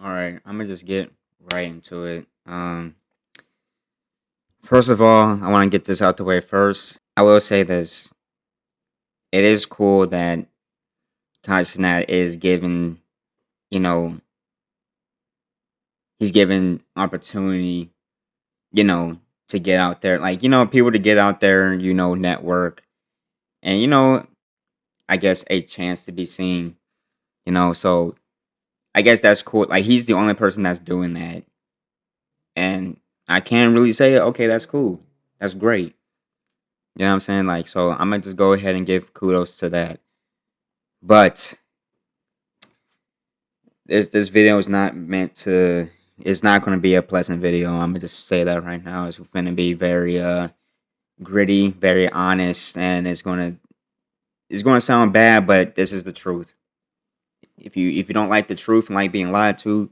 All right, I'm gonna just get right into it. First of all, I want to get this out the way first. I will say this: it is cool that Consonant is given, you know, he's given opportunity, you know, to get out there, like people to get out there, network, and I guess a chance to be seen, So I guess that's cool. Like he's the only person that's doing that, and I can't really say, okay, that's cool, that's great. You know what I'm saying? Like, so I'm gonna just go ahead and give kudos to that. But this video is not meant to. It's not gonna be a pleasant video. I'm gonna just say that right now. It's gonna be very gritty, very honest, and it's gonna sound bad, but this is the truth. If you don't like the truth and like being lied to,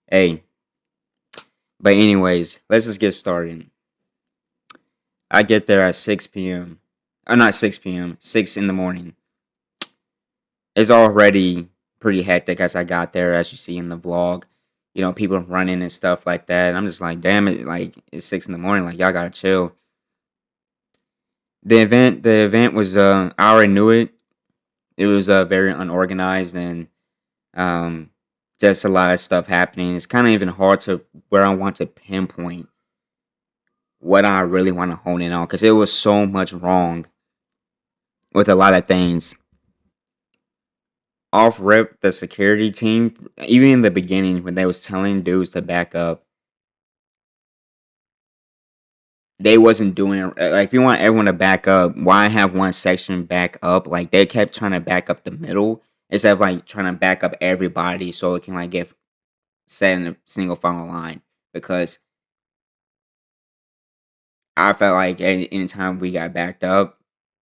hey. But anyways, let's just get started. I get there at 6 p.m. Not 6 p.m. 6 in the morning. It's already pretty hectic as I got there, as you see in the vlog. People running and stuff like that. And I'm just like, damn it, like it's 6 in the morning, like y'all gotta chill. The event was I already knew it. It was very unorganized and um just a lot of stuff happening. It's kind of even hard to where I want to pinpoint what I really want to hone in on because it was so much wrong with a lot of things. Off rip, the security team, even in the beginning when they was telling dudes to back up, they wasn't doing it. Like, if you want everyone to back up, why have one section back up? Like, they kept trying to back up the middle instead of like trying to back up everybody so it can like get set in a single file line. Because I felt like anytime we got backed up,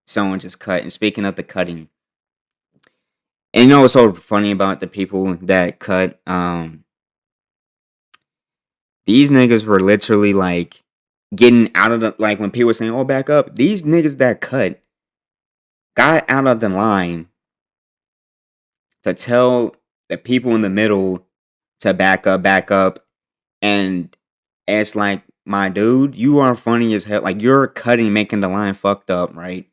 someone just cut. And speaking of the cutting, and what's so funny about the people that cut? These niggas were literally like getting out of the like when people were saying, "Oh, back up." These niggas that cut got out of the line to tell the people in the middle to back up, and it's like, my dude, you are funny as hell. Like you're cutting, making the line fucked up, right?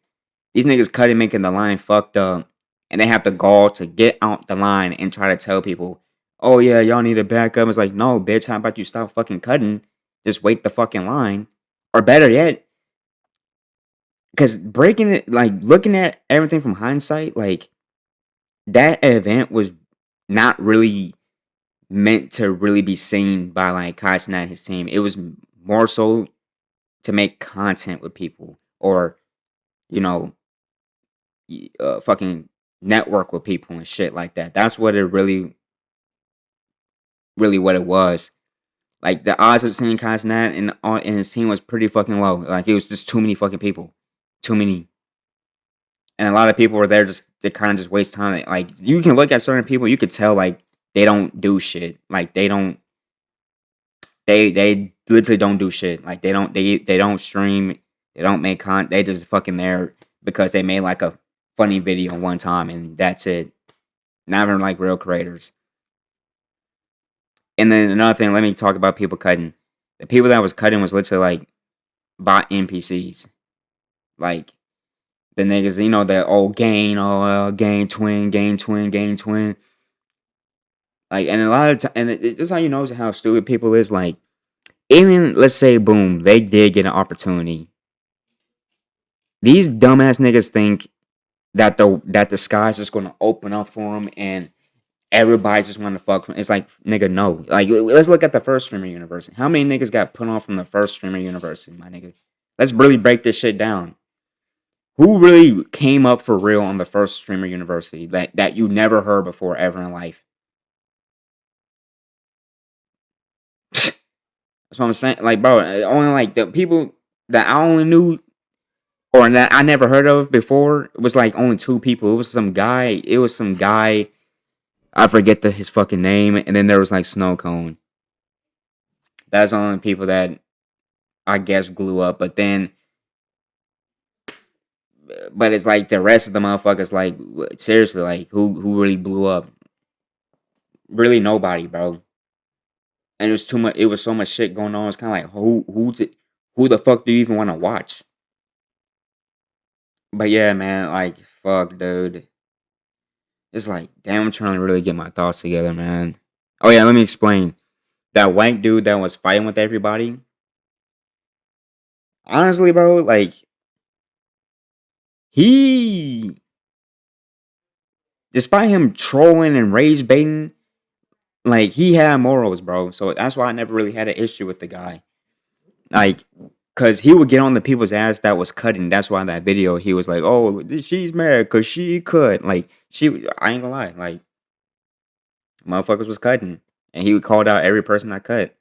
These niggas cutting, making the line fucked up, and they have the gall to get out the line and try to tell people, "Oh yeah, y'all need to back up." It's like, no, bitch. How about you stop fucking cutting? Just wait the fucking line, or better yet, because breaking it, like looking at everything from hindsight, like that event was not really meant to really be seen by like Kaizen and his team. It was more so to make content with people, or you know, fucking network with people and shit like that. That's what it really what it was. Like the odds of seeing Kaizen and his team was pretty fucking low. Like it was just too many fucking people, too many. And a lot of people were there just to kind of just waste time. Like you can look at certain people, you could tell like they don't do shit. Like they literally don't do shit. Like they don't stream, they don't make content. They just fucking there because they made like a funny video one time and that's it. Not even like real creators. And then another thing, let me talk about people cutting. The people that was cutting was literally like bot NPCs. Like the niggas, the old gain, gain twin, gain twin, gain twin. Like, and a lot of time, and this is how you know how stupid people is. Like, even let's say, boom, they did get an opportunity. These dumbass niggas think that the sky's just gonna open up for them and everybody just want to fuck. It's like, nigga, no. Like, let's look at the first streamer university. How many niggas got put on from the first streamer university, my nigga? Let's really break this shit down. Who really came up for real on the first streamer university that you never heard before ever in life? That's what I'm saying. Like, bro, only like the people that I only knew or that I never heard of before was like only two people. It was some guy. It was some guy. I forget his fucking name. And then there was like Snow Cone. That's the only people that I guess glue up. But it's like the rest of the motherfuckers. Like seriously, like who really blew up? Really nobody, bro. and it was too much. It was so much shit going on. It's kind of like who the fuck do you even want to watch? But yeah, man, like fuck, dude. It's like damn, I'm trying to really get my thoughts together, man. Oh yeah, let me explain. That white dude that was fighting with everybody. Honestly, bro, like he, despite him trolling and rage baiting, like he had morals, bro. So that's why I never really had an issue with the guy. Like, cause he would get on the people's ass that was cutting. That's why in that video he was like, "Oh, she's mad cause she cut." Like she, I ain't gonna lie, like motherfuckers was cutting, and he called out every person that cut,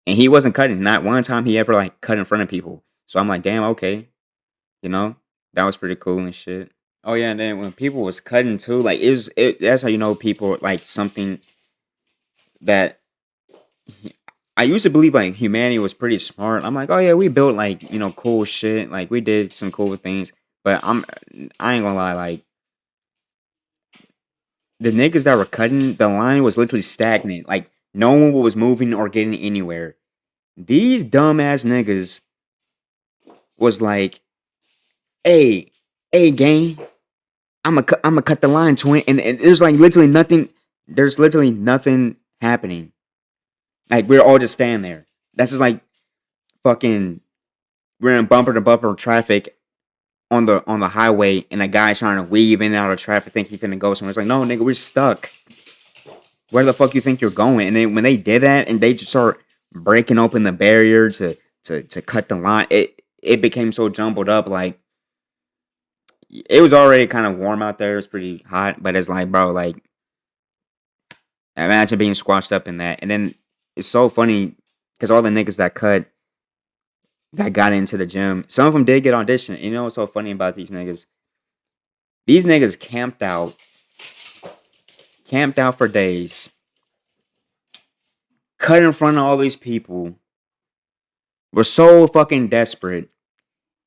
and he wasn't cutting. Not one time he ever like cut in front of people. So I'm like, damn, okay, you know, that was pretty cool and shit. Oh yeah, and then when people was cutting too, like that's how you know people like something that I used to believe like humanity was pretty smart. I'm like, oh yeah, we built like cool shit, like we did some cool things. But I ain't gonna lie, like the niggas that were cutting, the line was literally stagnant. Like no one was moving or getting anywhere. These dumbass niggas was like, hey, hey, gang, I'm gonna cut the line, twin, and there's like literally nothing. There's literally nothing happening. Like we're all just standing there. That's just like fucking. We're in bumper to bumper traffic on the highway, and a guy trying to weave in and out of traffic, think he finna go somewhere. It's like, no, nigga, we're stuck. Where the fuck you think you're going? And then when they did that, and they just start breaking open the barrier to cut the line, it became so jumbled up. Like it was already kind of warm out there. It was pretty hot, but it's like, bro, like imagine being squashed up in that. And then it's so funny because all the niggas that cut that got into the gym, some of them did get auditioned. You know what's so funny about these niggas? These niggas camped out for days, cut in front of all these people, were so fucking desperate.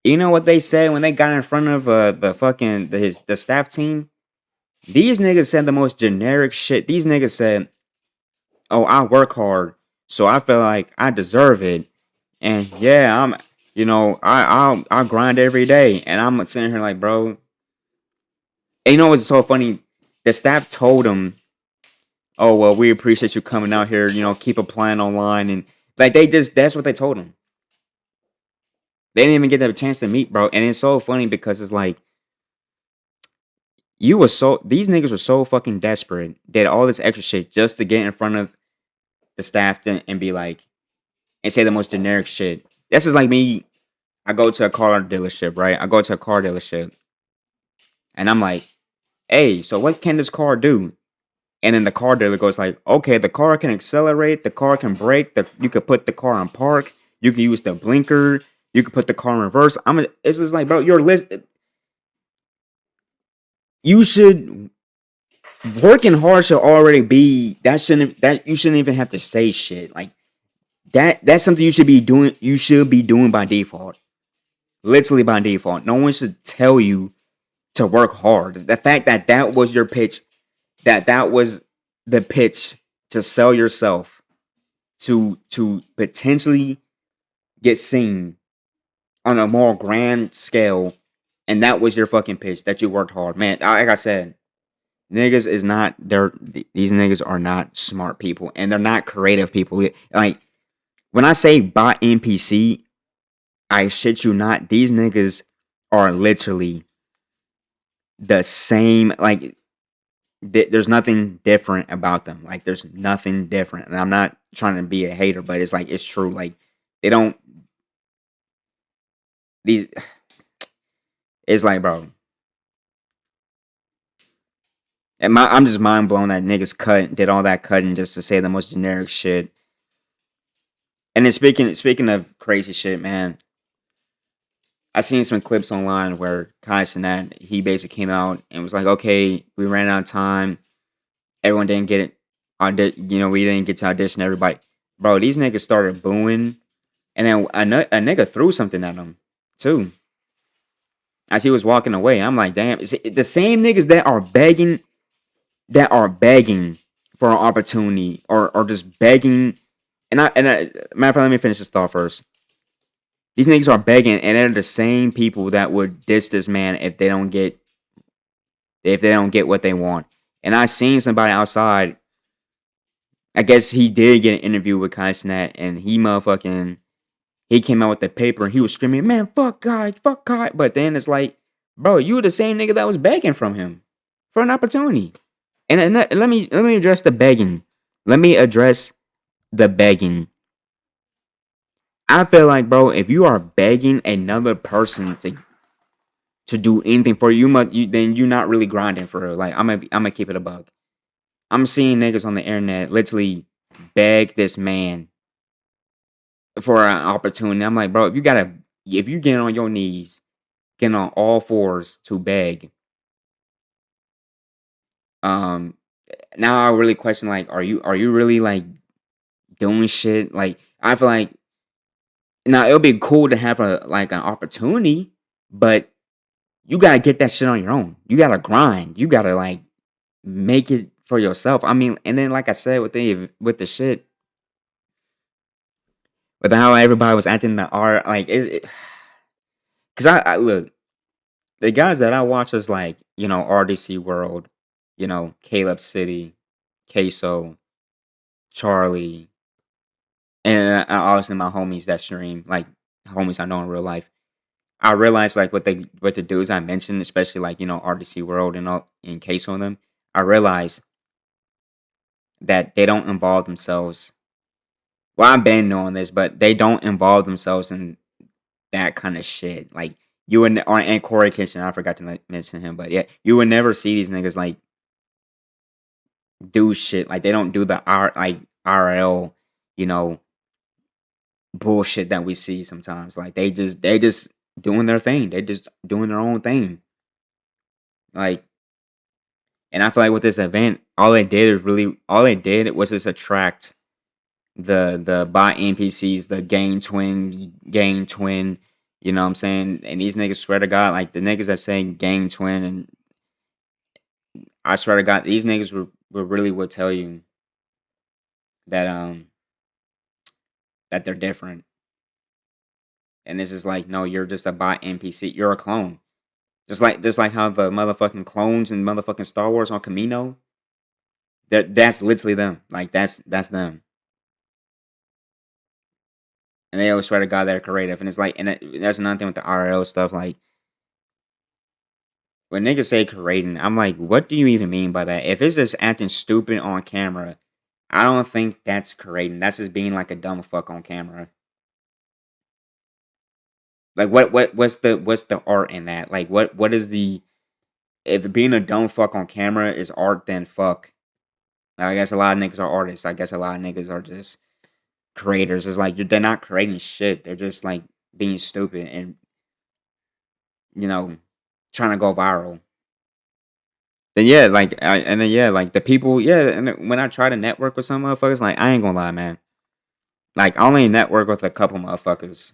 You know what they said when they got in front of the staff team? These niggas said the most generic shit. These niggas said, "Oh, I work hard, so I feel like I deserve it." And yeah, I grind every day, and I'm sitting here like, bro. And you know what's so funny? The staff told him, "Oh well, we appreciate you coming out here. Keep applying online." And like that's what they told him. They didn't even get the chance to meet, bro. And it's so funny because it's like these niggas were so fucking desperate, did all this extra shit just to get in front of the staff and be like and say the most generic shit. This is like me. I go to a car dealership, right? I go to a car dealership and I'm like, "Hey, so what can this car do?" And then the car dealer goes like, "Okay, the car can accelerate, the car can brake, you could put the car on park, you can use the blinker, you could put the car in reverse." It's just like, bro, your list. You should working hard should already be that you shouldn't even have to say shit like that. That's something you should be doing. You should be doing by default, literally by default. No one should tell you to work hard. The fact that that was your pitch, that was the pitch to sell yourself to potentially get seen on a more grand scale, and that was your fucking pitch that you worked hard, man. Like I said, niggas is not these niggas are not smart people, and they're not creative people. Like when I say bot NPC, I shit you not, these niggas are literally the same. Like there's nothing different about them. Like there's nothing different. And I'm not trying to be a hater, but it's like it's true. Like they don't these. It's like, bro, and I'm just mind blown that niggas did all that cutting just to say the most generic shit. And then speaking of crazy shit, man, I seen some clips online where Kai Cenat, he basically came out and was like, "Okay, we ran out of time. Everyone didn't get it. We didn't get to audition everybody." Bro, these niggas started booing, and then a nigga threw something at him too as he was walking away. I'm like, damn, it's the same niggas that are begging for an opportunity or just begging. And matter of fact, let me finish this thought first. These niggas are begging, and they're the same people that would diss this man if they don't get what they want. And I seen somebody outside. I guess he did get an interview with Kai Cenat, and he came out with the paper and he was screaming, "Man, fuck God, fuck God!" But then it's like, bro, you were the same nigga that was begging from him for an opportunity. Let me address the begging. Let me address the begging. I feel like, bro, if you are begging another person to do anything for you, then you're not really grinding for real. Like I'm gonna keep it a bug. I'm seeing niggas on the internet literally beg this man for an opportunity. I'm like, bro, if you get on your knees, get on all fours to beg, um, now I really question like, are you really like doing shit? Like I feel like now it'll be cool to have an opportunity, but you gotta get that shit on your own. You gotta grind. You gotta like make it for yourself. I mean, and then like I said with the shit, with how everybody was acting the art, like because I look the guys that I watch is like RDC World, Caleb City, Queso, Charlie, and obviously my homies that stream, like homies I know in real life. I realized like with the dudes I mentioned, especially like RDC World and all in Queso on them. I realized that they don't involve themselves. Well, I've been knowing this, but they don't involve themselves in that kind of shit. Like you would, and Corey Kitchen, I forgot to mention him, but yeah, you would never see these niggas like do shit. Like they don't do the RL, you know, bullshit that we see sometimes. Like they just doing their thing. They just doing their own thing. Like, and I feel like with this event, all they did was just attract the bot NPCs, the gang twin, you know what I'm saying? And these niggas swear to God, like the niggas that say gang twin, and I swear to God, these niggas will really will tell you that that they're different. And this is like, no, you're just a bot NPC. You're a clone. Just like how the motherfucking clones in motherfucking Star Wars on Camino, that's literally them. Like that's them. And they always swear to God they're creative. And it's like, that's another thing with the RL stuff. Like when niggas say creating, I'm like, what do you even mean by that? If it's just acting stupid on camera, I don't think that's creating. That's just being like a dumb fuck on camera. Like what's the art in that? Like what is the if being a dumb fuck on camera is art, then fuck. I guess a lot of niggas are artists. I guess a lot of niggas are just creators. It's like they're not creating shit. They're just like being stupid and you know trying to go viral. Then yeah, and then yeah, like the people, yeah. And then when I try to network with some motherfuckers, like I ain't gonna lie, man. Like I only network with a couple motherfuckers,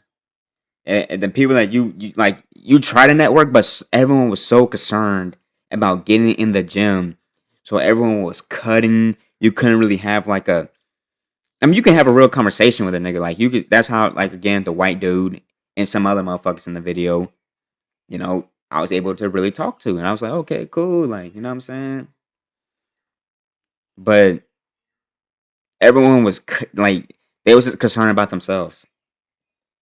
and the people that you like, you try to network, but everyone was so concerned about getting in the gym, so everyone was cutting. You couldn't really have like a. I mean, you can have a real conversation with a nigga. Like you could. That's how like again the white dude and some other motherfuckers in the video. I was able to really talk to, and I was like, okay, cool, like you know what I'm saying. But everyone was like they was just concerned about themselves.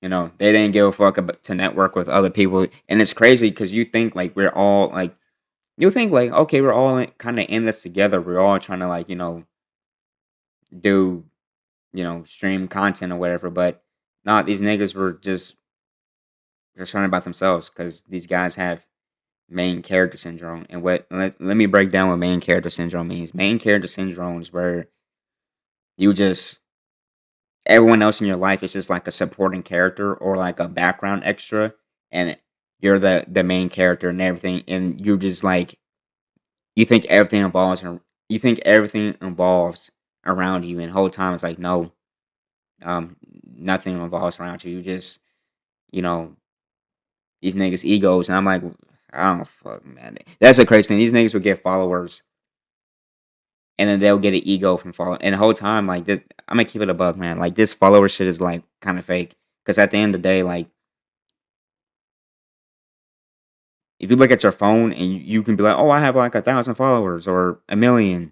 They didn't give a fuck about to network with other people, and it's crazy because you think like we're all like you think like okay, we're all kind of in this together. We're all trying to like do stream content or whatever, but not these niggas were just concerned about themselves because these guys have main character syndrome. And let me break down what main character syndrome means. Main character syndrome is where you just everyone else in your life is just like a supporting character or like a background extra, and you're the main character and everything, and you just like you think everything involves you think everything involves around you, and the whole time it's like no, nothing involves around you. You just you know these niggas egos, and I'm like I don't fuck man. That's the crazy thing. These niggas would get followers and then they'll get an ego from follow. And the whole time, like this, I'm gonna keep it a buck, man. Like this follower shit is like kind of fake. Because at the end of the day, like if you look at your phone and you can be like, oh, I have like 1,000 followers or 1,000,000.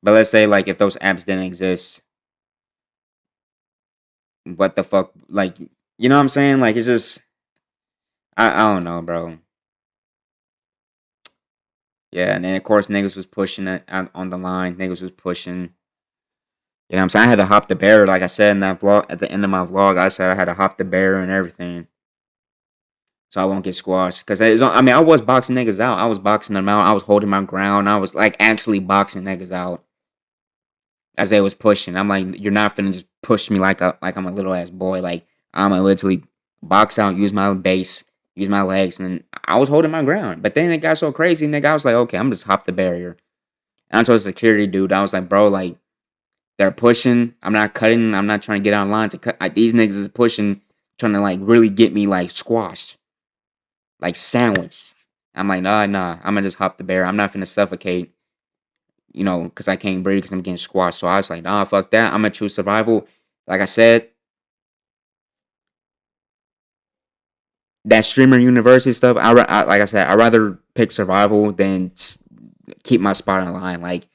But let's say like if those apps didn't exist, what the fuck? Like you know what I'm saying? Like it's just I don't know, bro. Yeah, and then of course niggas was pushing it out on the line. Niggas was pushing. You know what I'm saying? I had to hop the barrier, like I said in that vlog. At the end of my vlog, I said I had to hop the barrier and everything, so I won't get squashed. Cause I mean, I was boxing niggas out. I was boxing them out. I was holding my ground. I was like actually boxing niggas out as they was pushing. I'm like, you're not finna just push me like I'm a little ass boy. Like I'm gonna literally box out, use my base, use my legs, and I was holding my ground. But then it got so crazy, nigga. I was like, okay, I'm just hop the barrier. And I told the security dude, I was like, bro, like they're pushing. I'm not cutting. I'm not trying to get online to cut. Like, these niggas is pushing, trying to like really get me like squashed, like sandwiched. I'm like, nah. I'm gonna just hop the barrier. I'm not finna suffocate, you know, because I can't breathe because I'm getting squashed. So I was like, nah, fuck that. I'm gonna choose survival. Like I said, that streamer university stuff. Like I said, I'd rather pick survival than keep my spot in line. Like,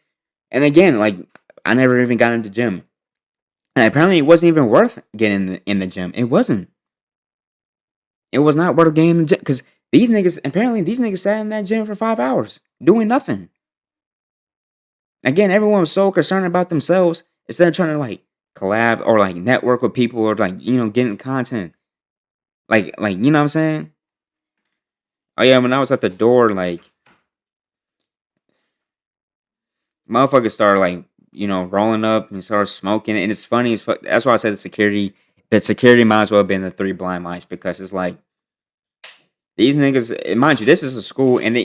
and again, like I never even got into gym, and apparently it wasn't even worth getting in the gym. It wasn't. It was not worth getting in the gym because these niggas sat in that gym for 5 hours doing nothing. Again, everyone was so concerned about themselves instead of trying to like collab or like network with people or like getting content. Like you know what I'm saying? Oh yeah, when I was at the door, like motherfuckers started like rolling up and started smoking, and it's funny as fuck. That's why I said the security. The security might as well have been the three blind mice because it's like these niggas. And mind you, this is a school, and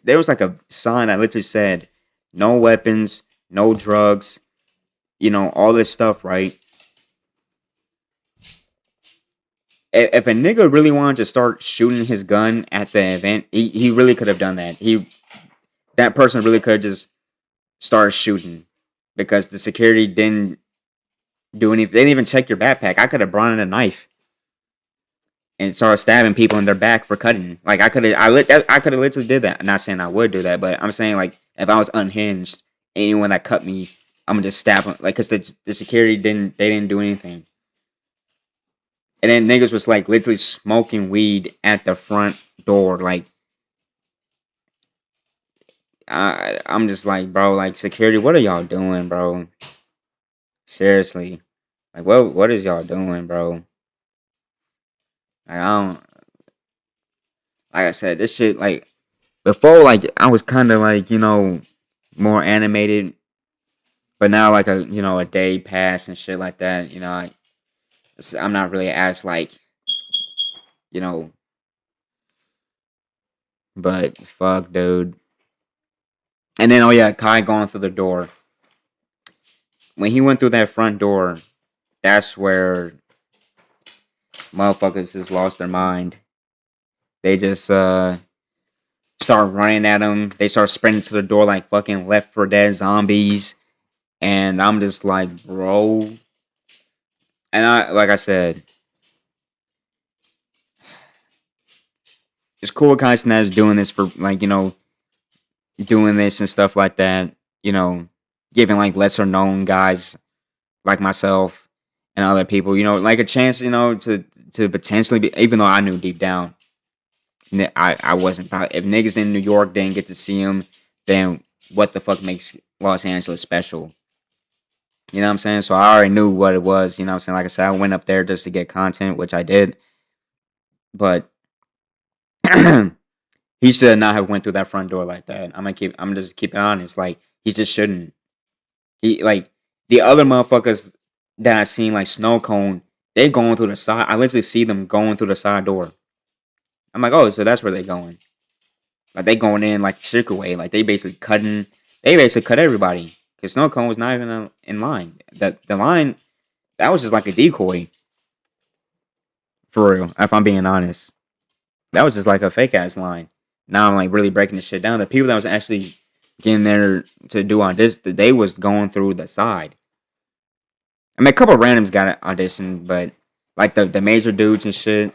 there was like a sign that literally said, "No weapons, no drugs," all this stuff, right? If a nigga really wanted to start shooting his gun at the event, he really could have done that. That person really could have just started shooting because the security didn't do anything. They didn't even check your backpack. I could have brought in a knife and started stabbing people in their back for cutting. Like I could have literally did that. I'm not saying I would do that, but I'm saying like if I was unhinged, anyone that cut me, I'm gonna just stab them. Like because the security didn't do anything. And then niggas was like literally smoking weed at the front door. Like I'm just like, bro, like security, what are y'all doing, bro? Seriously. Like what is y'all doing, bro? Like I don't like I said, this shit like before like I was kinda like, more animated. But now like a day passed and shit like that, I'm not really as like, you know, but fuck dude. And then oh yeah, Kai going through the door. When he went through that front door, that's where motherfuckers just lost their mind. They just start running at him. They start sprinting to the door like fucking Left 4 Dead zombies. And I'm just like, bro. And like I said, it's cool guys that's doing this for like, doing this and stuff like that. Giving like lesser known guys like myself and other people, like a chance, to potentially be, even though I knew deep down, I wasn't probably, if niggas in New York didn't get to see him, then what the fuck makes Los Angeles special? You know what I'm saying? So I already knew what it was, you know what I'm saying? Like I said, I went up there just to get content, which I did. But he should not have went through that front door like that. I'm just keep it honest. Like he just shouldn't. He like the other motherfuckers that I seen like Snow Cone, they going through the side. I literally see them going through the side door. I'm like, oh, so that's where they going. Like they going in like secret way. Like they basically cutting. They basically cut everybody because Snow Cone was not even in line. The line that was just like a decoy. For real, if I'm being honest, that was just like a fake ass line. Now I'm like really breaking this shit down. The people that was actually getting there to do audition. They was going through the side. I mean, a couple of randoms got auditioned, but like the major dudes and shit,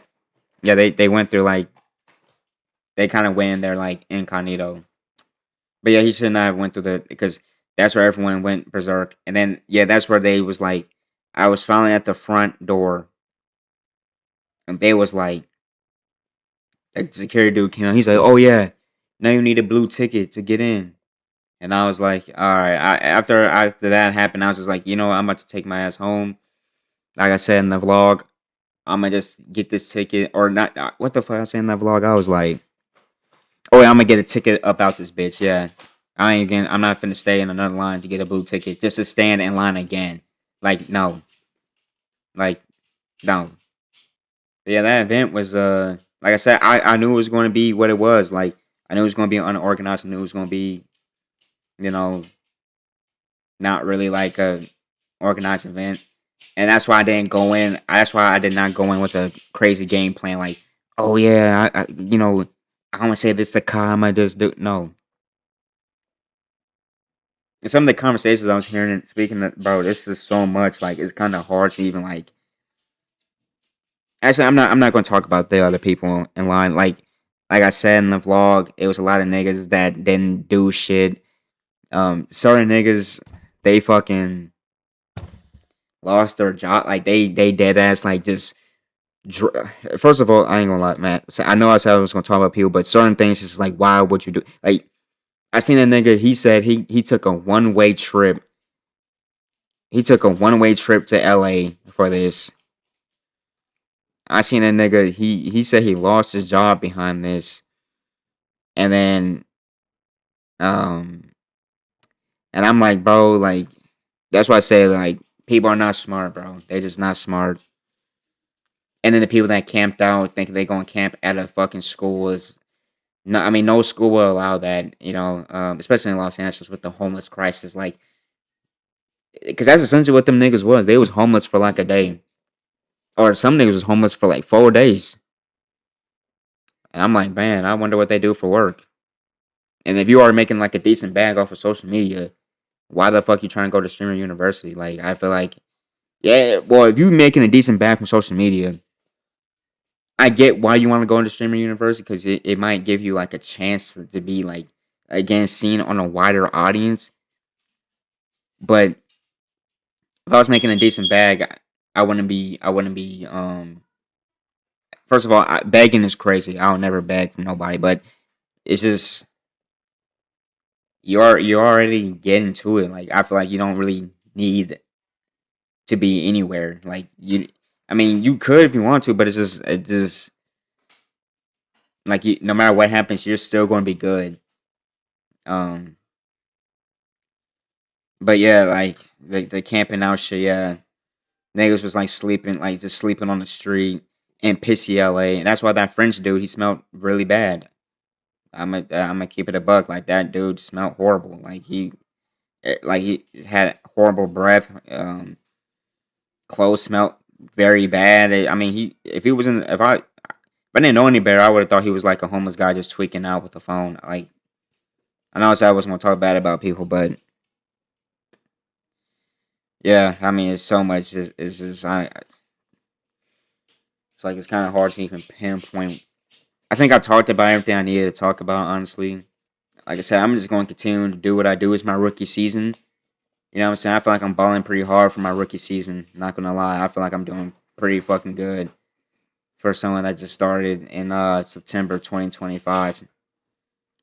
yeah, they went through like they kind of went in there like incognito. But yeah, he should not have went through the because that's where everyone went berserk, and then yeah, that's where they was like, I was finally at the front door, and they was like, the security dude came out. He's like, oh yeah, now you need a blue ticket to get in. And I was like, all right. After that happened, I was just like, you know what? I'm about to take my ass home. Like I said in the vlog, I'm gonna just get this ticket or not. What the fuck I said in that vlog? I was like, oh yeah, I'm gonna get a ticket up out this bitch. Yeah, I ain't again. I'm not finna stay in another line to get a blue ticket just to stand in line again. Like no, like no. But yeah, that event was like I said, I knew it was going to be what it was. Like I knew it was going to be unorganized. I knew it was going to be, you know, not really like a organized event, and that's why I didn't go in. That's why I did not go in with a crazy game plan. Like, oh yeah, I want to say this to Kai. I might just do no. And some of the conversations I was hearing and speaking, bro, this is so much. Like, it's kind of hard to even like. Actually, I'm not going to talk about the other people in line. Like I said in the vlog, it was a lot of niggas that didn't do shit. Certain niggas, they fucking lost their job. Like they dead ass like just. First of all, I ain't gonna lie, man. So I know I said I was gonna talk about people, but certain things is just like, why would you do? Like I seen a nigga. He said he took a one-way trip. He took a one-way trip to LA for this. I seen a nigga. He said he lost his job behind this, and then um, and I'm like, bro, like that's why I say like people are not smart, bro. They just not smart. And then the people that camped out thinking they gonna camp at a fucking school is no. I mean, no school will allow that. You know, especially in Los Angeles with the homeless crisis, like because that's essentially what them niggas was. They was homeless for like a day, or some niggas was homeless for like 4 days. And I'm like, man, I wonder what they do for work. And if you are making like a decent bag off of social media, why the fuck you trying to go to streamer university? Like, I feel like, yeah, well, if you making a decent bag from social media, I get why you want to go into streamer university because it might give you like a chance to be like again seen on a wider audience. But if I was making a decent bag, I wouldn't be. I wouldn't be. First of all, begging is crazy. I'll never beg from nobody. But it's just you're already getting to it. Like I feel like you don't really need to be anywhere. Like you, I mean, you could if you want to, but it just like no matter what happens, you're still going to be good. Um, but yeah, like the camping out shit. Yeah, niggas was like sleeping, like just sleeping on the street in pissy LA, and that's why that French dude he smelled really bad. I'm gonna keep it a buck. Like that dude smelled horrible. Like he had horrible breath. Clothes smelled very bad. I mean, he if he was in if I didn't know any better, I would have thought he was like a homeless guy just tweaking out with the phone. Like I know I said I wasn't gonna talk bad about people, but yeah, I mean, it's so much. It's just it's like it's kind of hard to even pinpoint. I think I talked about everything I needed to talk about. Honestly, like I said, I'm just going to continue to do what I do. It's my rookie season. You know what I'm saying? I feel like I'm balling pretty hard for my rookie season. Not gonna lie, I feel like I'm doing pretty fucking good for someone that just started in September 2025.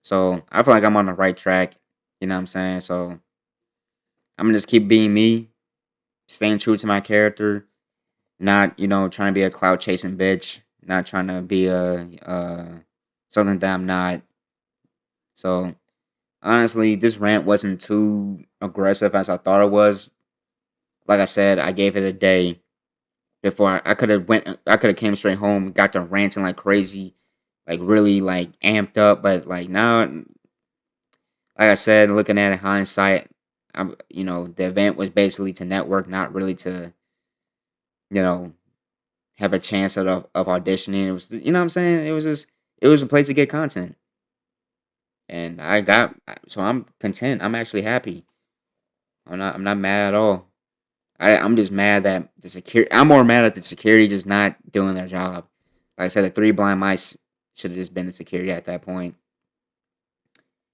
So I feel like I'm on the right track. You know what I'm saying? So I'm gonna just keep being me, staying true to my character, not trying to be a cloud chasing bitch, not trying to be a something that I'm not. So honestly, this rant wasn't too aggressive as I thought it was. Like I said, I gave it a day before I could have went. I could have came straight home, got to ranting like crazy, like really like amped up. But like now, like I said, looking at it hindsight, the event was basically to network, not really to you know have a chance of auditioning. It was, you know what I'm saying? It was a place to get content. and so I'm content. I'm actually happy. I'm not mad at all. I'm just mad that the security. I'm more mad at the security just not doing their job. Like I said, the three blind mice should have just been the security at that point.